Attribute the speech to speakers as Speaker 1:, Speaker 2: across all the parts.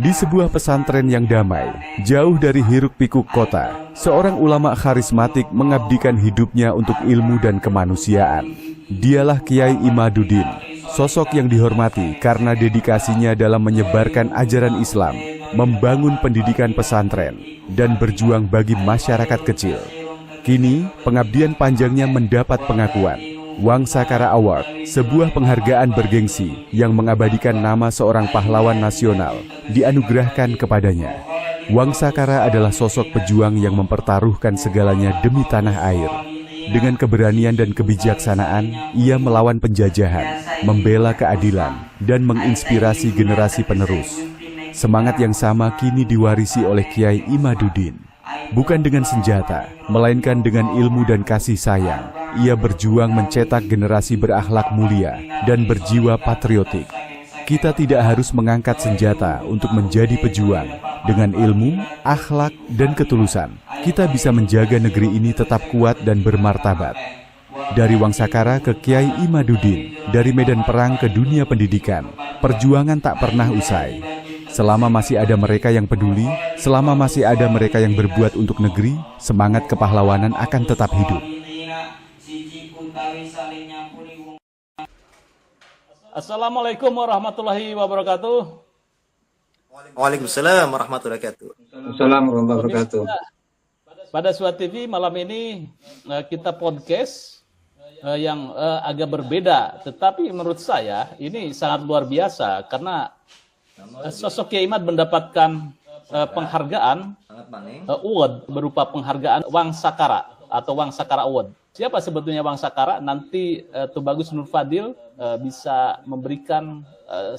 Speaker 1: Di sebuah pesantren yang damai, jauh dari hiruk-pikuk kota, seorang ulama karismatik mengabdikan hidupnya untuk ilmu dan kemanusiaan. Dialah Kiai Imaduddin, sosok yang dihormati karena dedikasinya dalam menyebarkan ajaran Islam, membangun pendidikan pesantren, dan berjuang bagi masyarakat kecil. Kini, pengabdian panjangnya mendapat pengakuan. Wangsakara Award, sebuah penghargaan bergengsi yang mengabadikan nama seorang pahlawan nasional, dianugerahkan kepadanya. Wangsakara adalah sosok pejuang yang mempertaruhkan segalanya demi tanah air. Dengan keberanian dan kebijaksanaan, ia melawan penjajahan, membela keadilan, dan menginspirasi generasi penerus. Semangat yang sama kini diwarisi oleh Kiai Imaduddin. Bukan dengan senjata, melainkan dengan ilmu dan kasih sayang. Ia berjuang mencetak generasi berakhlak mulia dan berjiwa patriotik. Kita tidak harus mengangkat senjata untuk menjadi pejuang. Dengan ilmu, akhlak, dan ketulusan, kita bisa menjaga negeri ini tetap kuat dan bermartabat. Dari Wangsakara ke Kiai Imaduddin, dari medan perang ke dunia pendidikan, perjuangan tak pernah usai. Selama masih ada mereka yang peduli, selama masih ada mereka yang berbuat untuk negeri, semangat kepahlawanan akan tetap hidup.
Speaker 2: Assalamualaikum warahmatullahi wabarakatuh.
Speaker 3: Waalaikumsalam warahmatullahi wabarakatuh.
Speaker 4: Assalamualaikum warahmatullahi wabarakatuh.
Speaker 2: Pada Suara TV malam ini kita podcast yang agak berbeda, tetapi menurut saya ini sangat luar biasa karena sosok Kiai Imad mendapatkan penghargaan award berupa penghargaan Wangsakara atau Wangsakara Award. Siapa sebetulnya Wangsakara? Nanti Tubagus Nur Fadil bisa memberikan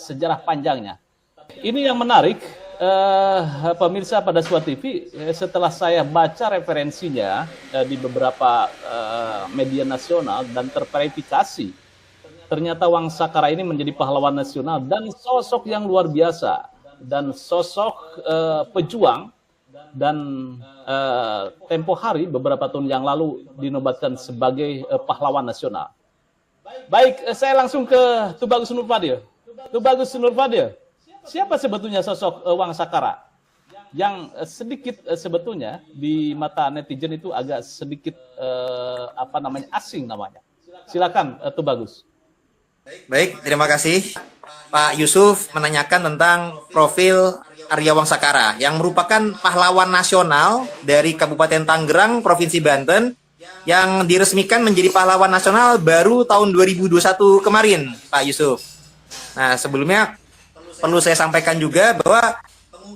Speaker 2: sejarah panjangnya. Ini yang menarik, pemirsa pada Suara TV, setelah saya baca referensinya di beberapa media nasional dan terverifikasi, ternyata Wangsakara ini menjadi pahlawan nasional dan sosok yang luar biasa dan sosok pejuang. Dan tempo hari beberapa tahun yang lalu dinobatkan sebagai pahlawan nasional. Baik, saya langsung ke Tubagus Nur Fadil. Tubagus Nur Fadil, siapa sebetulnya sosok Wangsakara? Yang sedikit sebetulnya di mata netizen itu agak sedikit asing namanya. Silakan Tubagus.
Speaker 3: Baik, terima kasih. Pak Yusuf menanyakan tentang profil Arya Wangsakara yang merupakan pahlawan nasional dari Kabupaten Tangerang, Provinsi Banten yang diresmikan menjadi pahlawan nasional baru tahun 2021 kemarin, Pak Yusuf. Nah, sebelumnya perlu saya sampaikan juga bahwa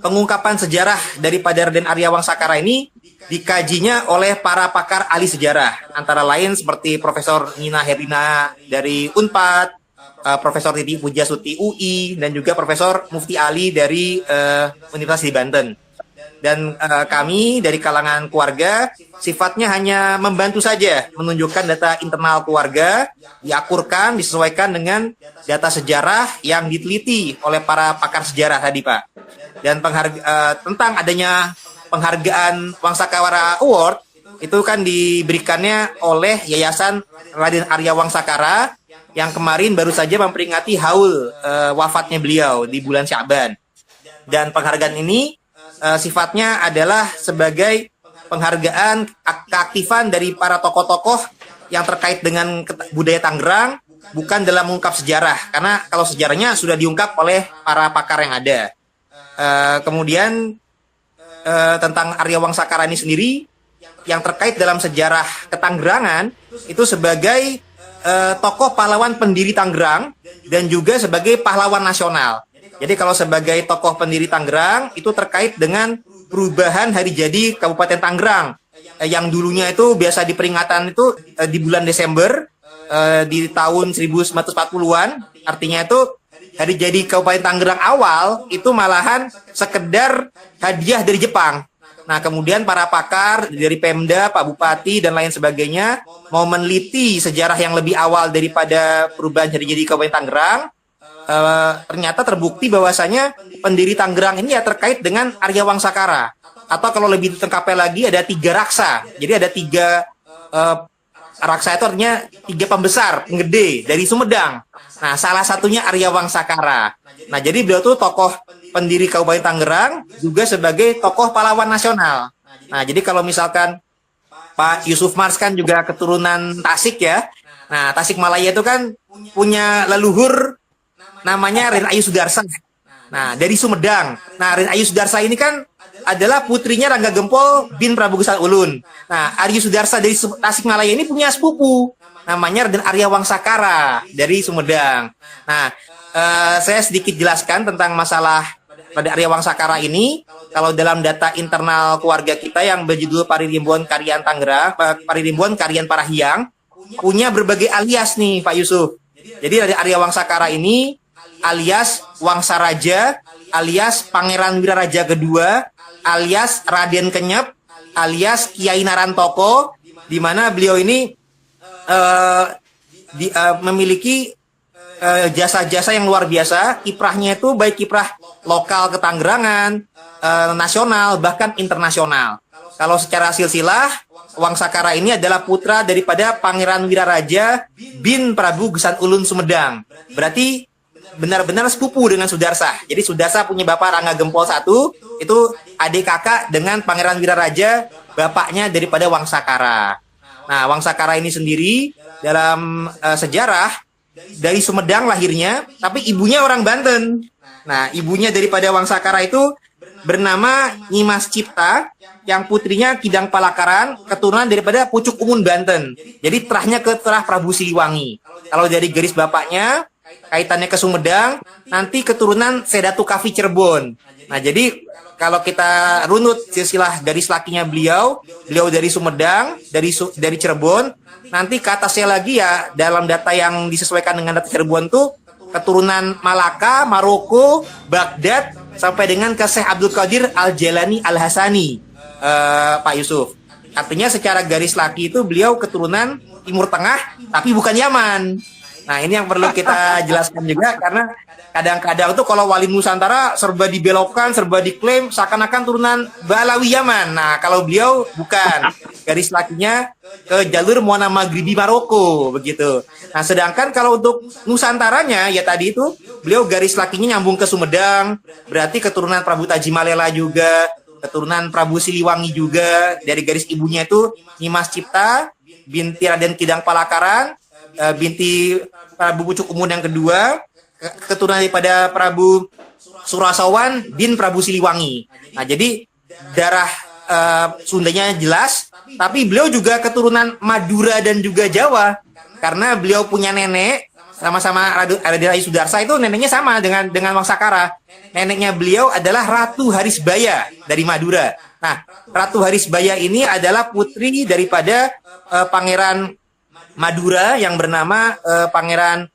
Speaker 3: pengungkapan sejarah daripada Raden Arya Wangsakara ini dikajinya oleh para pakar ahli sejarah, antara lain seperti Profesor Nina Herlina dari Unpad, Profesor Titi Pujiastuti UI, dan juga Profesor Mufti Ali dari Universitas di Banten. Dan kami dari kalangan keluarga sifatnya hanya membantu saja menunjukkan data internal keluarga, diakurkan, disesuaikan dengan data sejarah yang diteliti oleh para pakar sejarah tadi, Pak. Dan tentang adanya penghargaan Wangsakara Award, itu kan diberikannya oleh Yayasan Raden Arya Wangsakara yang kemarin baru saja memperingati haul wafatnya beliau di bulan Sya'ban. Dan penghargaan ini sifatnya adalah sebagai penghargaan keaktifan dari para tokoh-tokoh yang terkait dengan budaya Tangerang, bukan dalam mengungkap sejarah, karena kalau sejarahnya sudah diungkap oleh para pakar yang ada. Kemudian tentang Arya Wangsakara ini sendiri, yang terkait dalam sejarah ketanggerangan, itu sebagai tokoh pahlawan pendiri Tangerang dan juga sebagai pahlawan nasional. Jadi kalau sebagai tokoh pendiri Tangerang itu terkait dengan perubahan hari jadi Kabupaten Tangerang yang dulunya itu biasa diperingatan itu di bulan Desember di tahun 1940-an. Artinya itu hari jadi Kabupaten Tangerang awal itu malahan sekedar hadiah dari Jepang. Nah, kemudian para pakar dari Pemda, Pak Bupati, dan lain sebagainya mau meneliti sejarah yang lebih awal daripada perubahan jadi Kabupaten Tangerang. Ternyata terbukti bahwasanya pendiri Tangerang ini ya terkait dengan Arya Wangsakara. Atau kalau lebih lengkapnya lagi ada 3 raksa. Jadi ada 3 Raksa itu artinya 3 pembesar, penggede dari Sumedang. Nah, salah satunya Arya Wangsakara. Nah, jadi beliau tuh tokoh pendiri Kabupaten Tangerang, juga sebagai tokoh pahlawan nasional. Nah, jadi kalau misalkan Pak Yusuf Mars kan juga keturunan Tasik ya. Nah, Tasikmalaya itu kan punya leluhur namanya Raden Ayu Sudarsa. Nah, dari Sumedang. Nah, Raden Ayu Sudarsa ini kan adalah putrinya Rangga Gempol bin Prabu Gesan Ulun. Nah, Ayu Sudarsa dari Tasikmalaya ini punya sepupu namanya Raden Arya Wangsakara dari Sumedang. Nah, saya sedikit jelaskan tentang masalah Raden Arya Wangsakara ini. Kalau dalam data internal keluarga kita yang berjudul Paririmbuan Karian Tangerang, Paririmbuan Karian Parahiang, punya berbagai alias nih Pak Yusuf. Jadi Raden Arya Wangsakara ini alias Wangsaraja, alias Pangeran Wiraraja kedua, alias Raden Kenyep, alias Kiai Narantoko, di mana beliau ini memiliki jasa-jasa yang luar biasa. Kiprahnya itu baik kiprah lokal ketanggerangan, nasional, bahkan internasional. Kalau secara silsilah, Wangsakara ini adalah putra daripada Pangeran Wiraraja bin Prabu Gesan Ulun Sumedang. Berarti benar-benar sepupu dengan Sudarsa. Jadi Sudarsa punya bapak Rangga Gempol 1, itu adik kakak dengan Pangeran Wiraraja, bapaknya daripada Wangsakara. Nah, Wangsakara ini sendiri dalam sejarah dari Sumedang lahirnya, tapi ibunya orang Banten. Nah, ibunya daripada Wangsakara itu bernama Nyimas Cipta, yang putrinya Kidang Palakaran, keturunan daripada Pucuk Umun Banten. Jadi terahnya ke terah Prabu Siliwangi. Kalau dari garis bapaknya, kaitannya ke Sumedang, nanti keturunan Sedatu Kavi Cirebon. Nah, jadi kalau kita runut silsilah garis lakinya beliau dari Sumedang, dari Cirebon, nanti ke atasnya lagi ya, dalam data yang disesuaikan dengan data Cirebon tuh, keturunan Malaka, Maroko, Baghdad, sampai dengan ke Syekh Abdul Qadir Al-Jalani Al-Hasani, Pak Yusuf. Artinya secara garis laki itu beliau keturunan Timur Tengah, tapi bukan Yaman. Nah, ini yang perlu kita jelaskan juga, karena kadang-kadang tuh kalau Wali Nusantara serba dibelokkan, serba diklaim seakan-akan turunan Balawi Yaman. Nah, kalau beliau bukan, garis lakinya ke jalur Muana Maghribi Maroko begitu. Nah, sedangkan kalau untuk Nusantaranya ya tadi itu beliau garis lakinya nyambung ke Sumedang, berarti keturunan Prabu Tajimalela juga, keturunan Prabu Siliwangi juga. Dari garis ibunya itu Nyimas Cipta binti Raden Kidang Palakaran, binti Prabu Pucuk Umun yang kedua, keturunan daripada Prabu Surasawan bin Prabu Siliwangi. Nah, jadi darah Sundanya jelas, tapi beliau juga keturunan Madura dan juga Jawa, karena beliau punya nenek sama-sama Raden Ayu Sudarsa, itu neneknya sama dengan Wangsakara. Neneknya beliau adalah Ratu Harisbaya dari Madura. Nah, Ratu Harisbaya ini adalah putri daripada Pangeran Madura yang bernama Pangeran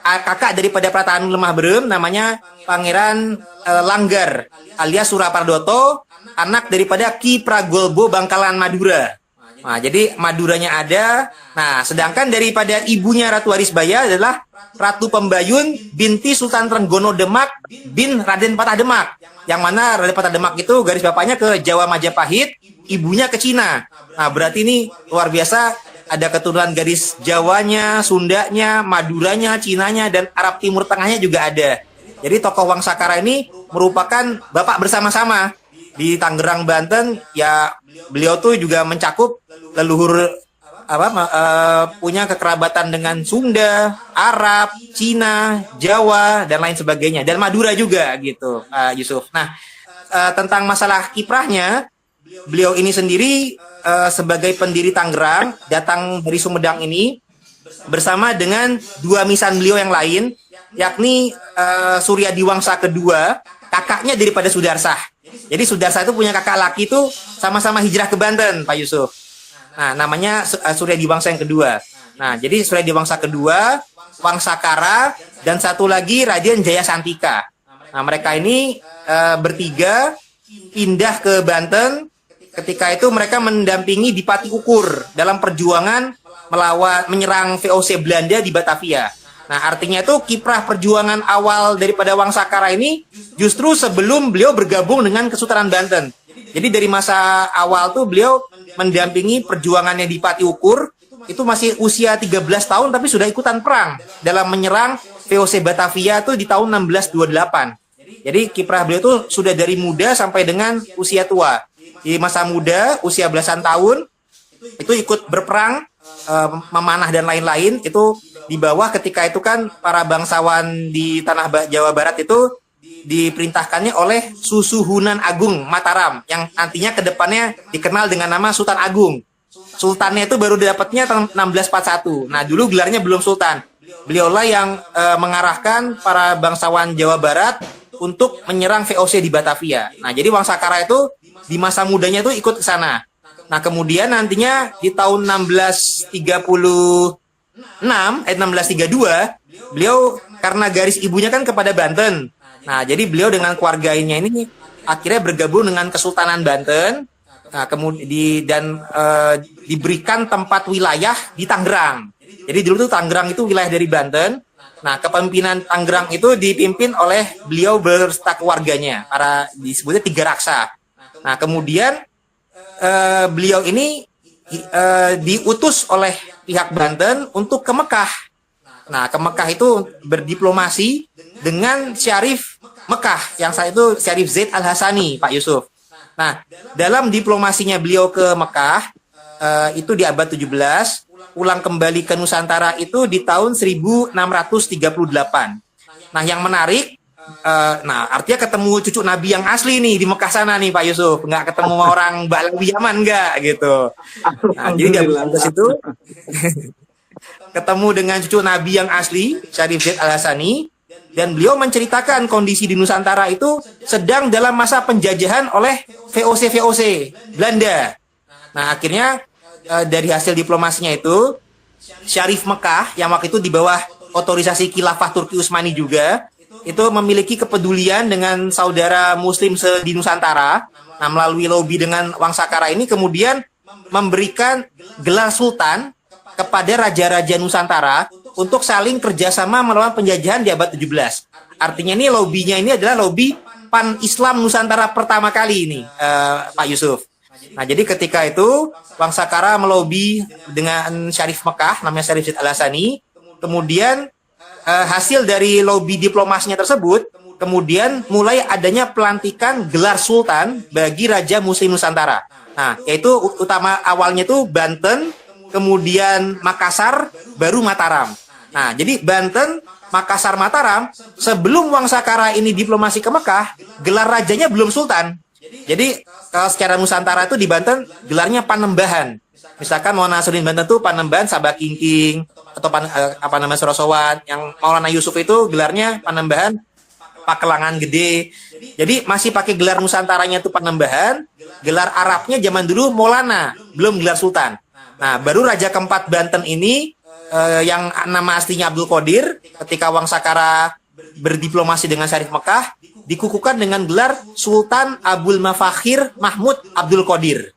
Speaker 3: kakak daripada Prataan Lemah Berem, namanya Pangeran Langgar alias Surapardoto, anak daripada Ki Pragolbo Bangkalan Madura. Nah, jadi Maduranya ada. Nah, sedangkan daripada ibunya Ratu Harisbaya adalah Ratu Pembayun binti Sultan Trenggono Demak bin Raden Patah Demak. Yang mana Raden Patah Demak itu garis bapaknya ke Jawa Majapahit, ibunya ke Cina. Nah, berarti ini luar biasa, ada keturunan garis Jawanya, Sundanya, Maduranya, Cinanya, dan Arab Timur Tengahnya juga ada. Jadi tokoh Wangsakara ini merupakan bapak bersama-sama. Di Tangerang, Banten, ya beliau tuh juga mencakup leluhur punya kekerabatan dengan Sunda, Arab, Cina, Jawa, dan lain sebagainya. Dan Madura juga gitu, Yusuf. Nah, tentang masalah kiprahnya, beliau ini sendiri sebagai pendiri Tangerang, datang dari Sumedang ini bersama dengan dua misan beliau yang lain, yakni Surya Diwangsa kedua, kakaknya daripada Sudarsa. Jadi Sudarsa itu punya kakak laki itu sama-sama hijrah ke Banten, Pak Yusuf. Nah, namanya Surya Diwangsa yang kedua. Nah, jadi Surya Diwangsa kedua, Wangsakara, dan satu lagi Raden Jaya Santika. Nah, mereka ini bertiga pindah ke Banten. Ketika itu mereka mendampingi Dipati Ukur dalam perjuangan menyerang VOC Belanda di Batavia. Nah, artinya itu kiprah perjuangan awal daripada Wangsakara ini justru sebelum beliau bergabung dengan Kesultanan Banten. Jadi dari masa awal tuh beliau mendampingi perjuangannya di Pati Ukur, itu masih usia 13 tahun tapi sudah ikutan perang dalam menyerang VOC Batavia itu di tahun 1628. Jadi kiprah beliau itu sudah dari muda sampai dengan usia tua. Di masa muda, usia belasan tahun, itu ikut berperang, memanah dan lain-lain. Itu di bawah ketika itu kan para bangsawan di tanah Jawa Barat itu diperintahkannya oleh Susuhunan Agung Mataram, yang nantinya kedepannya dikenal dengan nama Sultan Agung. Sultannya itu baru dapatnya tahun 1641. Nah, dulu gelarnya belum sultan. Beliaulah yang mengarahkan para bangsawan Jawa Barat untuk menyerang VOC di Batavia. Nah, jadi Wangsakara itu di masa mudanya itu ikut ke sana. Nah, kemudian nantinya di tahun 1632, beliau karena garis ibunya kan kepada Banten. Nah, jadi beliau dengan keluarganya ini akhirnya bergabung dengan Kesultanan Banten. Nah, kemudian diberikan tempat wilayah di Tangerang. Jadi dulu tuh Tangerang itu wilayah dari Banten. Nah, kepemimpinan Tangerang itu dipimpin oleh beliau berserta keluarganya, para disebutnya 3 raksa. Nah, kemudian beliau ini diutus oleh pihak Banten untuk ke Mekah. Nah, ke Mekah itu berdiplomasi dengan Syarif Mekah, yang saat itu Syarif Zaid Al-Hasani, Pak Yusuf. Nah, dalam diplomasinya beliau ke Mekah, itu di abad 17, pulang kembali ke Nusantara itu di tahun 1638. Nah, yang menarik, artinya ketemu cucu Nabi yang asli nih di Mekah sana nih Pak Yusuf, nggak ketemu orang Ba'alawi Yaman nggak gitu. Nah, jadi di abad itu ketemu dengan cucu Nabi yang asli, Syarif Zaid Al-Hasani, dan beliau menceritakan kondisi di Nusantara itu sedang dalam masa penjajahan oleh VOC Belanda. Nah, akhirnya dari hasil diplomasinya itu, Syarif Mekah yang waktu itu di bawah otorisasi Khilafah Turki Utsmani juga, itu memiliki kepedulian dengan saudara Muslim di Nusantara. Nah, melalui lobby dengan Wangsakara ini kemudian memberikan gelar Sultan kepada raja-raja Nusantara untuk saling kerjasama melawan penjajahan di abad 17. Artinya ini lobbynya ini adalah lobby pan-Islam Nusantara pertama kali ini, Pak Yusuf. Nah, jadi ketika itu Wangsakara melobi dengan Syarif Mekah, namanya Syarif Zaid Al-Hasani. Kemudian hasil dari lobby diplomasinya tersebut, kemudian mulai adanya pelantikan gelar Sultan bagi Raja Muslim Nusantara. Nah, yaitu utama awalnya itu Banten, kemudian Makassar, baru Mataram. Nah, jadi Banten, Makassar, Mataram, sebelum Wangsakara ini diplomasi ke Mekah, gelar rajanya belum Sultan. Jadi kalau secara Nusantara itu di Banten gelarnya Panembahan. Misalkan Maulana Nasruddin Banten itu Panembahan Sabah Kingking atau Sorosowan. Yang Maulana Yusuf itu gelarnya Panembahan Pakelangan Gede. Jadi masih pakai gelar Nusantaranya itu Panembahan. Gelar Arabnya zaman dulu Maulana, belum gelar Sultan. Nah, baru Raja keempat Banten ini yang nama aslinya Abdul Qadir, ketika Wangsakara berdiplomasi dengan Syarif Mekah, dikukuhkan dengan gelar Sultan Abul Mafakhir Mahmud Abdul Qadir.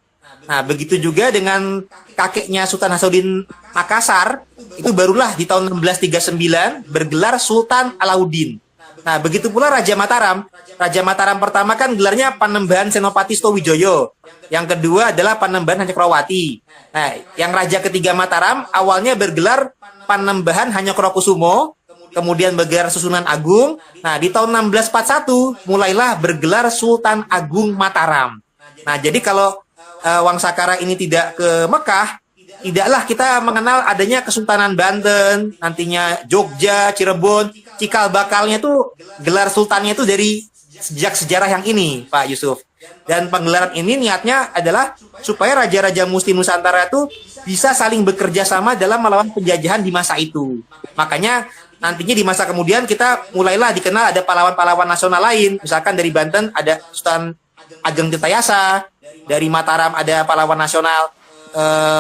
Speaker 3: Nah, begitu juga dengan kakeknya Sultan Hasanuddin Makassar, itu barulah di tahun 1639 bergelar Sultan Alauddin. Nah, begitu pula Raja Mataram. Raja Mataram pertama kan gelarnya Panembahan Senopati Stowijoyo. Yang kedua adalah Panembahan Hanyakrawati. Nah, yang Raja ketiga Mataram awalnya bergelar Panembahan Hanyakrokusumo, kemudian bergelar Susunan Agung. Nah, di tahun 1641 mulailah bergelar Sultan Agung Mataram. Nah, jadi kalau Wangsakara ini tidak ke Mekah, tidaklah kita mengenal adanya Kesultanan Banten, nantinya Jogja, Cirebon, cikal bakalnya tuh gelar sultannya itu dari sejak sejarah yang ini, Pak Yusuf. Dan penggelaran ini niatnya adalah supaya raja-raja Muslim Nusantara itu bisa saling bekerja sama dalam melawan penjajahan di masa itu. Makanya nantinya di masa kemudian kita mulailah dikenal ada pahlawan-pahlawan nasional lain. Misalkan dari Banten ada Sultan Ageng Tirtayasa, dari Mataram ada pahlawan nasional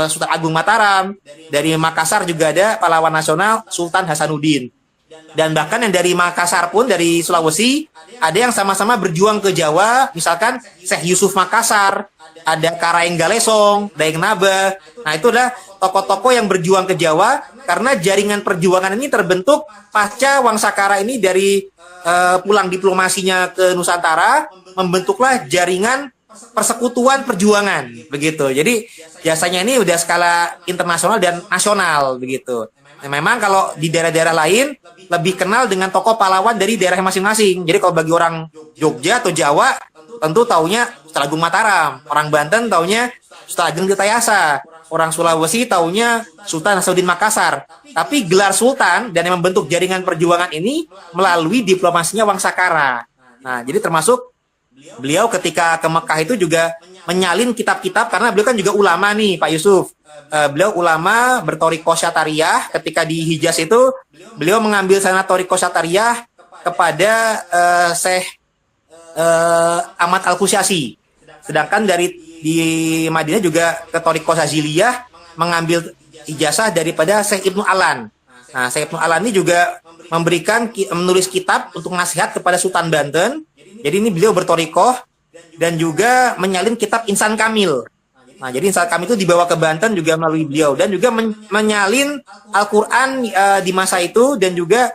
Speaker 3: Sultan Agung Mataram, dari Makassar juga ada pahlawan nasional Sultan Hasanuddin. Dan bahkan yang dari Makassar pun, dari Sulawesi, ada yang sama-sama berjuang ke Jawa, misalkan Syekh Yusuf Makassar, ada Karaeng Galesong, Daeng Naba. Nah, itu adalah tokoh-tokoh yang berjuang ke Jawa, karena jaringan perjuangan ini terbentuk pasca Wangsakara ini dari pulang diplomasinya ke Nusantara, membentuklah jaringan persekutuan perjuangan begitu. Jadi jasanya ini udah skala internasional dan nasional begitu. Nah, memang kalau di daerah-daerah lain lebih kenal dengan tokoh pahlawan dari daerah masing-masing. Jadi kalau bagi orang Jogja atau Jawa tentu taunya Sultan Agung Mataram, orang Banten taunya Sultan Ageng Tirtayasa, orang Sulawesi taunya Sultan Hasanuddin Makassar. Tapi gelar Sultan dan yang membentuk jaringan perjuangan ini melalui diplomasinya Wangsakara. Nah, jadi termasuk beliau ketika ke Mekah itu juga menyalin kitab-kitab karena beliau kan juga ulama nih Pak Yusuf. Beliau ulama bertoriko syatariyah. Ketika di Hijaz itu beliau mengambil sanad toriko syatariyah kepada Syekh Ahmad Al-Kusyasi. Sedangkan di Madinah juga ke toriko Saziliyah mengambil ijazah daripada Syekh Ibnu Alan. Nah, Syekh Ibnu Alan ini juga menulis kitab untuk nasihat kepada Sultan Banten. Jadi ini beliau bertorikoh dan juga menyalin kitab Insan Kamil. Nah, jadi Insan Kamil itu dibawa ke Banten juga melalui beliau dan juga menyalin Al-Quran di masa itu dan juga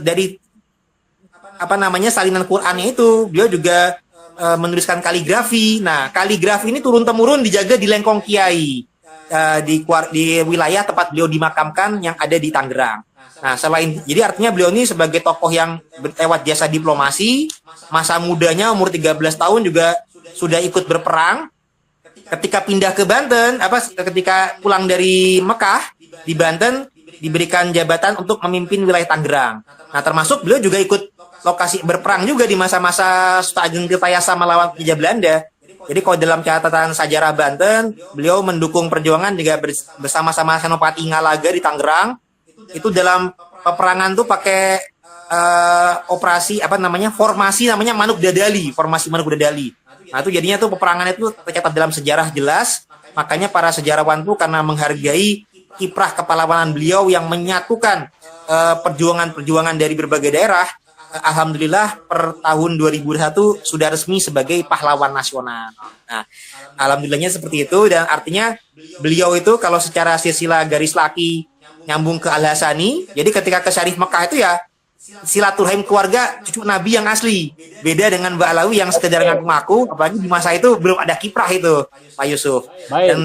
Speaker 3: dari salinan Qurannya itu beliau juga menuliskan kaligrafi. Nah, kaligrafi ini turun-temurun dijaga di Lengkong Kiai di wilayah tempat beliau dimakamkan yang ada di Tangerang. Nah, jadi artinya beliau ini sebagai tokoh yang lewat jasa diplomasi, masa mudanya umur 13 tahun juga sudah ikut berperang. Ketika pindah ke Banten, ketika pulang dari Mekah di Banten diberikan jabatan untuk memimpin wilayah Tangerang. Nah, termasuk beliau juga ikut lokasi berperang juga di masa-masa Sultan Ageng Tirtayasa melawan penjajah Belanda. Jadi kalau dalam catatan sejarah Banten, beliau mendukung perjuangan juga bersama-sama Senopati Ngalaga di Tangerang. Itu dalam peperangan tuh pakai formasi namanya Manuk Dadali, formasi Manuk Dadali. Nah, itu jadinya tuh peperangan itu tercatat dalam sejarah jelas. Makanya para sejarawan tuh karena menghargai kiprah kepahlawanan beliau yang menyatukan perjuangan-perjuangan dari berbagai daerah, alhamdulillah per tahun 2001 sudah resmi sebagai pahlawan nasional. Nah, alhamdulillahnya seperti itu dan artinya beliau itu kalau secara silsilah garis laki nyambung ke Al-Hasani. Jadi ketika ke Syarif Mekah itu ya silaturahim keluarga cucu Nabi yang asli. Beda dengan Mbak Alawi yang sekedar ngaku-ngaku, apalagi di masa itu belum ada kiprah itu, Pak Yusuf.
Speaker 2: Baik.
Speaker 3: Dan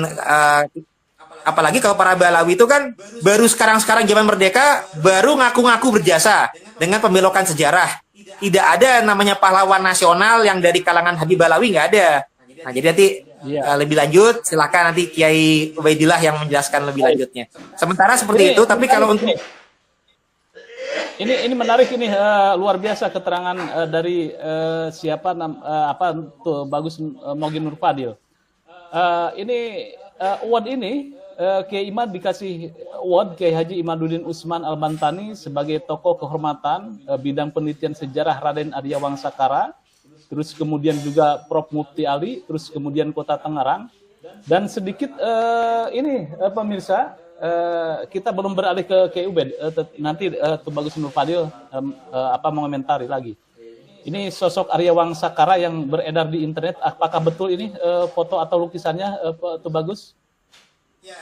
Speaker 3: apalagi kalau para Balawi itu kan baru sekarang zaman merdeka baru ngaku-ngaku berjasa dengan pembelokan sejarah. Tidak ada namanya pahlawan nasional yang dari kalangan Habib Balawi, nggak ada. Nah, jadi nanti lebih lanjut silakan nanti Kiai Ubaidillah yang menjelaskan lebih lanjutnya. Sementara seperti itu, tapi kalau untuk
Speaker 2: ini menarik ini luar biasa keterangan dari Bagus Mogi Nur Fadil. Ini award ini Kiai Imad dikasih award Kiai Haji Imaduddin Usman Al-Bantani sebagai tokoh kehormatan bidang penelitian sejarah Raden Arya Wangsakara. Terus kemudian juga Prof. Mufti Ali, terus kemudian Kota Tangerang. Dan sedikit pemirsa, kita belum beralih ke KUB, nanti ke Bagus Nur Fadil mengomentari lagi. Ini sosok Arya Wangsakara yang beredar di internet, apakah betul ini foto atau lukisannya, Tuh Bagus?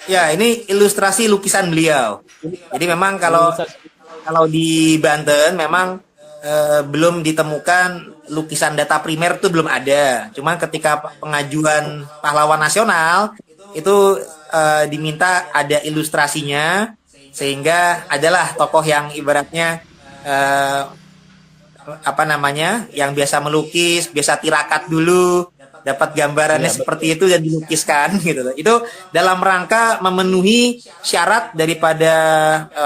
Speaker 3: Ya, ini ilustrasi lukisan beliau. Jadi memang kalau di Banten memang belum ditemukan lukisan data primer itu belum ada. Cuman ketika pengajuan pahlawan nasional itu diminta ada ilustrasinya sehingga adalah tokoh yang ibaratnya yang biasa melukis, biasa tirakat dulu, dapat gambarannya seperti itu dan dilukiskan gitu. Itu dalam rangka memenuhi syarat daripada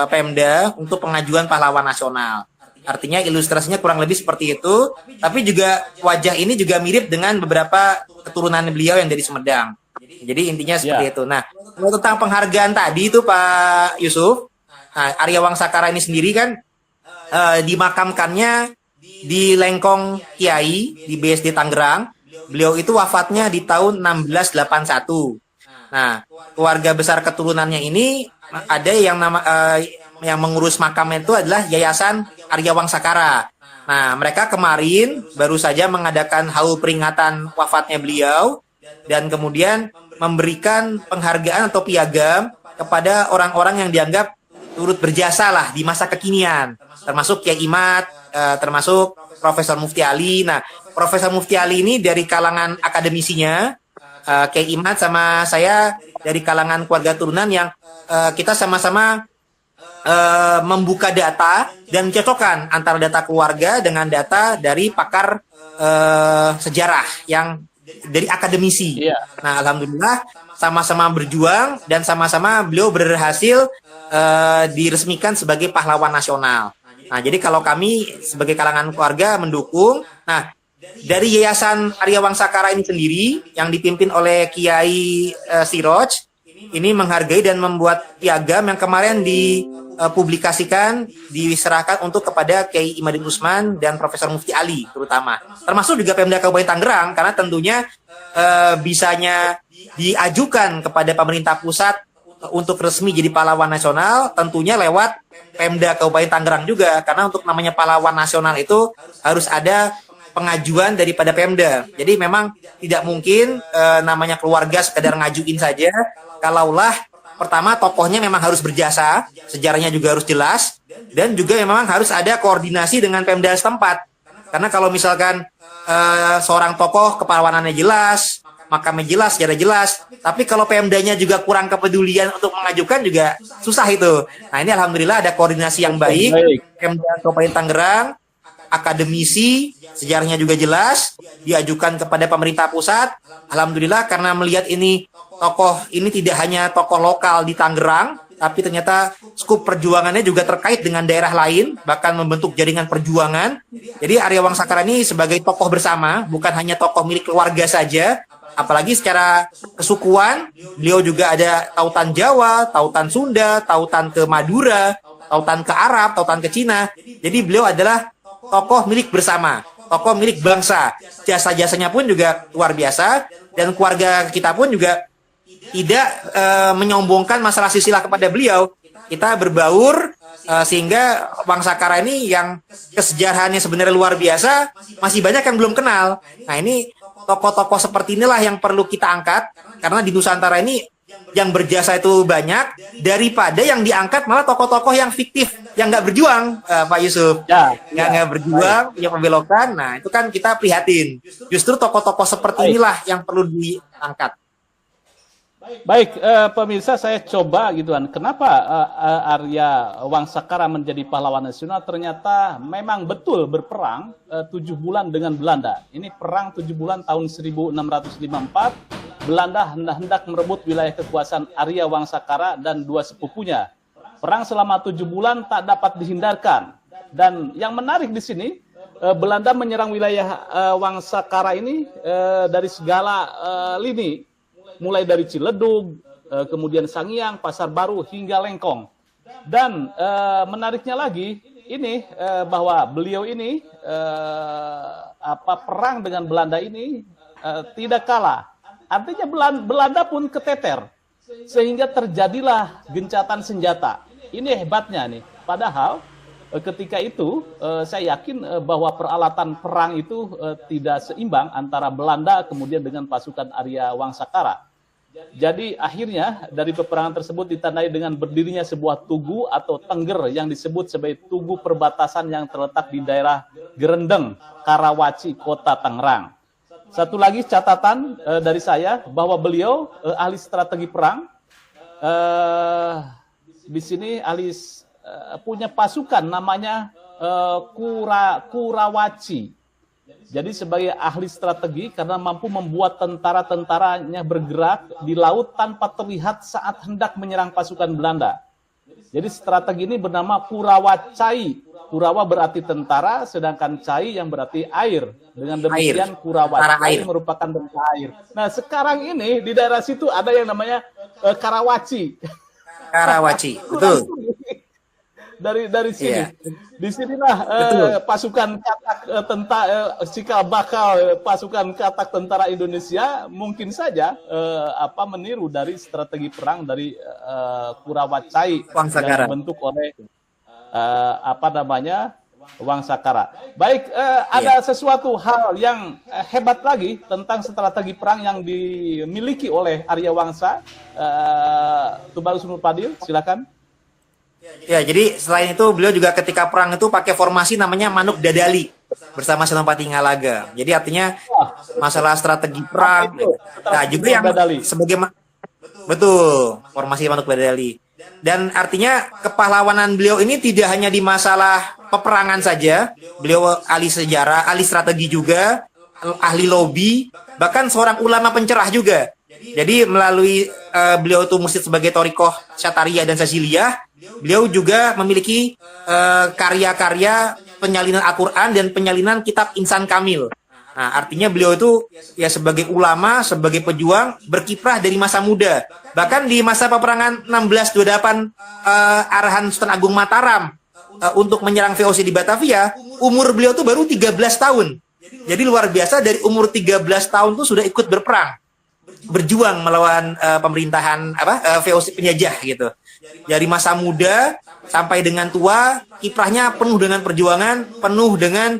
Speaker 3: Pemda untuk pengajuan pahlawan nasional. Artinya ilustrasinya kurang lebih seperti itu, tapi juga wajah ini juga mirip dengan beberapa keturunan beliau yang dari Sumedang. Jadi intinya seperti itu. Nah, tentang penghargaan tadi itu Pak Yusuf, Arya Wangsakara ini sendiri kan dimakamkannya di Lengkong Kiai di BSD Tangerang. Beliau itu wafatnya di tahun 1681. Nah, keluarga besar keturunannya ini ada yang mengurus makamnya itu adalah Yayasan Arya Wangsakara. Nah, mereka kemarin baru saja mengadakan haul peringatan wafatnya beliau dan kemudian memberikan penghargaan atau piagam kepada orang-orang yang dianggap turut berjasa lah di masa kekinian, termasuk Kiai Imad, termasuk Profesor Mufti Ali. Nah, Profesor Mufti Ali ini dari kalangan akademisinya, Kiai Imad sama saya dari kalangan keluarga turunan yang kita sama-sama membuka data dan mencocokkan antara data keluarga dengan data dari pakar sejarah yang dari akademisi.
Speaker 2: Iya.
Speaker 3: Nah, alhamdulillah sama-sama berjuang dan sama-sama beliau berhasil diresmikan sebagai pahlawan nasional. Nah, jadi kalau kami sebagai kalangan keluarga mendukung, nah dari Yayasan Arya Wangsakara ini sendiri yang dipimpin oleh Kiai Siroj ini menghargai dan membuat piagam yang kemarin dipublikasikan, diserahkan untuk kepada Kiai Imadin Usman dan Profesor Mufti Ali terutama. Termasuk juga Pemda Kabupaten Tangerang karena tentunya bisanya diajukan kepada pemerintah pusat untuk resmi jadi pahlawan nasional tentunya lewat Pemda Kabupaten Tangerang juga, karena untuk namanya pahlawan nasional itu harus ada pengajuan daripada Pemda. Jadi memang tidak mungkin namanya keluarga sekedar ngajuin saja. Kalaulah pertama tokohnya memang harus berjasa, sejarahnya juga harus jelas, dan juga memang harus ada koordinasi dengan Pemda setempat. Karena kalau misalkan seorang tokoh kepahlawanannya jelas, makamnya jelas, sejarah jelas, tapi kalau Pemdanya juga kurang kepedulian untuk mengajukan juga susah itu. Nah, ini alhamdulillah ada koordinasi yang baik. Pemda Kabupaten Tangerang, akademisi, sejarahnya juga jelas, diajukan kepada pemerintah pusat. Alhamdulillah karena melihat ini tokoh ini tidak hanya tokoh lokal di Tangerang, tapi ternyata skup perjuangannya juga terkait dengan daerah lain, bahkan membentuk jaringan perjuangan. Jadi Arya Wangsakara ini sebagai tokoh bersama, bukan hanya tokoh milik keluarga saja, apalagi secara kesukuan, beliau juga ada tautan Jawa, tautan Sunda, tautan ke Madura, tautan ke Arab, tautan ke Cina. Jadi beliau adalah tokoh milik bersama, tokoh milik bangsa. Jasa-jasanya pun juga luar biasa, dan keluarga kita pun juga tidak menyombongkan masalah silsilah kepada beliau. Kita berbaur sehingga Wangsakara ini yang kesejarahannya sebenarnya luar biasa, masih banyak yang belum kenal. Nah, ini tokoh-tokoh seperti inilah yang perlu kita angkat, karena di Nusantara ini yang berjasa itu banyak, daripada yang diangkat malah tokoh-tokoh yang fiktif, yang nggak berjuang, Pak Yusuf. Nggak berjuang, punya pembelokan. Nah, itu kan kita prihatin. Justru tokoh-tokoh seperti inilah yang perlu diangkat.
Speaker 2: Baik, pemirsa, saya coba gitu kan. Kenapa Arya Wangsakara menjadi pahlawan nasional? Ternyata memang betul berperang 7 bulan dengan Belanda. Ini perang 7 bulan tahun 1654. Belanda hendak merebut wilayah kekuasaan Arya Wangsakara dan 2 sepupunya. Perang selama 7 bulan tak dapat dihindarkan. Dan yang menarik di sini, Belanda menyerang wilayah Wangsakara ini dari segala lini. Mulai dari Ciledug, kemudian Sangiang, Pasar Baru, hingga Lengkong. Dan menariknya lagi, ini bahwa beliau ini perang dengan Belanda ini tidak kalah. Artinya Belanda pun keteter, sehingga terjadilah gencatan senjata. Ini hebatnya nih. Padahal ketika itu saya yakin bahwa peralatan perang itu tidak seimbang antara Belanda kemudian dengan pasukan Arya Wangsakara. Jadi akhirnya dari peperangan tersebut ditandai dengan berdirinya sebuah tugu atau tengger yang disebut sebagai Tugu Perbatasan yang terletak di daerah Gerendeng, Karawaci, Kota Tangerang. Satu lagi catatan dari saya bahwa beliau ahli strategi perang. Di sini ahli punya pasukan namanya Kurawaci. Jadi sebagai ahli strategi karena mampu membuat tentara-tentaranya bergerak di laut tanpa terlihat saat hendak menyerang pasukan Belanda. Jadi strategi ini bernama Kurawacai. Kurawa berarti tentara, sedangkan cai yang berarti air. Dengan demikian Kurawacai merupakan tentara air. Nah sekarang ini di daerah situ ada yang namanya Karawaci. Karawaci, betul. Dari sini. Yeah. Di sinilah pasukan katak cikal bakal pasukan katak tentara Indonesia mungkin saja meniru dari strategi perang dari Kurawacai yang dibentuk oleh Wangsakara. Baik, ada sesuatu hal yang hebat lagi tentang strategi perang yang dimiliki oleh Arya Wangsa. Tubagus Nur Fadil, silakan.
Speaker 3: Ya, jadi selain itu beliau juga ketika perang itu pakai formasi namanya Manuk Dadali. bersama Senopati Ngalaga. Jadi artinya masalah strategi perang. Nah, juga yang sebagai betul, formasi Manuk Badali. Dan artinya kepahlawanan beliau ini tidak hanya di masalah peperangan saja. Beliau ahli sejarah, ahli strategi juga, ahli lobby, bahkan seorang ulama pencerah juga. Jadi melalui beliau itu mursyid sebagai Thoriqoh Syataria dan Syaziliyah, beliau juga memiliki karya-karya penyalinan Al-Quran dan penyalinan kitab Insan Kamil. Nah, artinya beliau itu ya sebagai ulama, sebagai pejuang berkiprah dari masa muda. Bahkan di masa peperangan 1628 arahan Sultan Agung Mataram untuk menyerang VOC di Batavia, umur beliau itu baru 13 tahun. Jadi luar biasa, dari umur 13 tahun tuh sudah ikut berperang, berjuang melawan pemerintahan VOC penjajah gitu. Dari masa muda sampai dengan tua, kiprahnya penuh dengan perjuangan, penuh dengan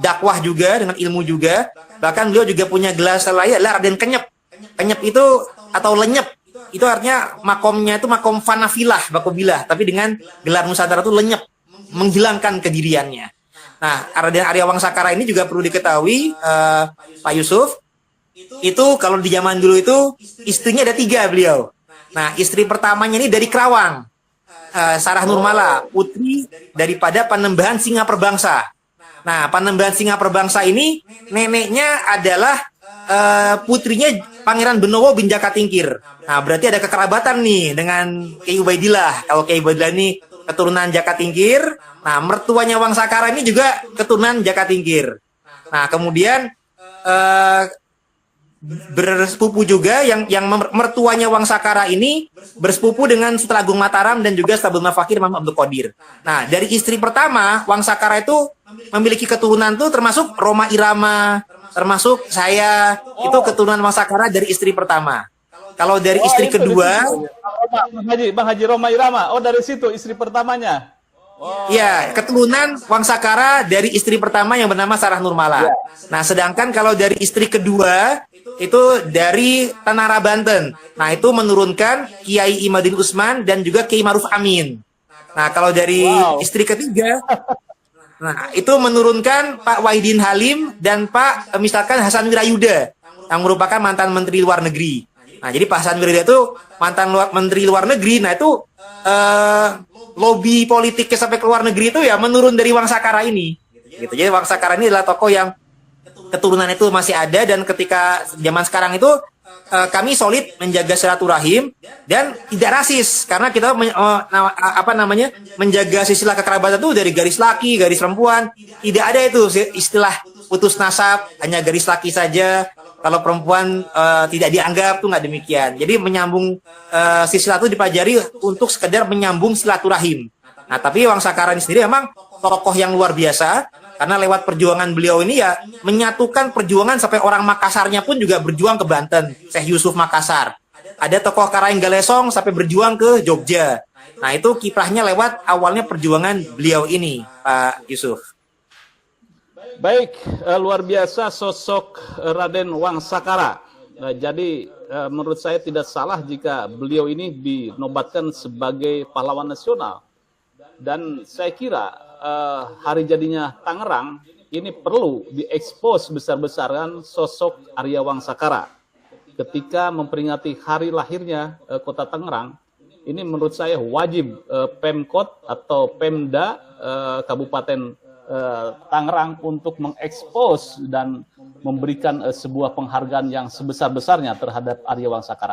Speaker 3: dakwah juga, dengan ilmu juga. Bahkan beliau juga punya gelar adalah Raden Kenyep. Kenyep itu atau lenyep, itu artinya makomnya itu makom fanafilah, bakobilah, tapi dengan gelar Nusantara itu lenyep, menghilangkan kediriannya. Nah, Raden Arya Wangsakara ini juga perlu diketahui, Pak Yusuf, itu kalau di zaman dulu itu istrinya ada 3 beliau. Nah, istri pertamanya ini dari Kerawang, Sarah Nurmala, putri daripada Panembahan Singa Perbangsa. Nah, Panembahan Singa Perbangsa ini neneknya adalah putrinya Pangeran Benowo bin Jakatingkir. Nah, berarti ada kekerabatan nih dengan Kyai Ubaidillah. Kalau Kyai Ubaidillah ini keturunan Jakatingkir, nah mertuanya Wangsakara ini juga keturunan Jakatingkir. Nah, kemudian bersepupu juga yang mertuanya Wangsakara ini bersepupu dengan Sultan Agung Mataram dan juga Sultan Fakir Muhammad Abdul Qadir. Nah, dari istri pertama Wangsakara itu memiliki keturunan tuh termasuk Roma Irama, termasuk saya, itu keturunan Wangsakara dari istri pertama. Kalau dari istri kedua,
Speaker 2: Bang Haji Roma Irama, dari situ istri pertamanya.
Speaker 3: Ya, keturunan Wangsakara dari istri pertama yang bernama Sarah Nurmala. Nah, sedangkan kalau dari istri kedua itu dari Tanara Banten. Nah, itu menurunkan Kiai Imadin Usman dan juga Kiai Maruf Amin. Nah, kalau dari istri ketiga, nah itu menurunkan Pak Wahidin Halim dan Pak misalkan Hasan Wirayuda yang merupakan mantan Menteri Luar Negeri. Nah, jadi Pak Hasan Wirayuda itu mantan Menteri Luar Negeri. Nah, itu lobby politiknya sampai ke luar negeri itu ya menurun dari Wangsakara ini. Gitu. Jadi Wangsakara ini adalah tokoh yang keturunan itu masih ada, dan ketika zaman sekarang itu kami solid menjaga silaturahim dan tidak rasis, karena kita menjaga silsilah kekerabatan itu dari garis laki, garis perempuan. Tidak ada itu istilah putus nasab, hanya garis laki saja. Kalau perempuan tidak dianggap, tuh nggak demikian. Jadi menyambung silsilah itu dipelajari untuk sekedar menyambung silaturahim. Nah, tapi Wangsakara ini sendiri memang tokoh yang luar biasa, karena lewat perjuangan beliau ini ya menyatukan perjuangan sampai orang Makassarnya pun juga berjuang ke Banten. Syekh Yusuf Makassar. Ada tokoh Karaeng Galesong sampai berjuang ke Jogja. Nah, itu kiprahnya lewat awalnya perjuangan beliau ini, Pak Yusuf.
Speaker 2: Baik, luar biasa sosok Raden Wangsakara. Jadi menurut saya tidak salah jika beliau ini dinobatkan sebagai pahlawan nasional. Dan saya kira hari jadinya Tangerang ini perlu diekspos besar-besaran sosok Arya Wangsakara. Ketika memperingati hari lahirnya kota Tangerang, ini menurut saya wajib Pemkot atau Pemda Kabupaten Tangerang untuk mengekspos dan memberikan sebuah penghargaan yang sebesar-besarnya terhadap Arya Wangsakara.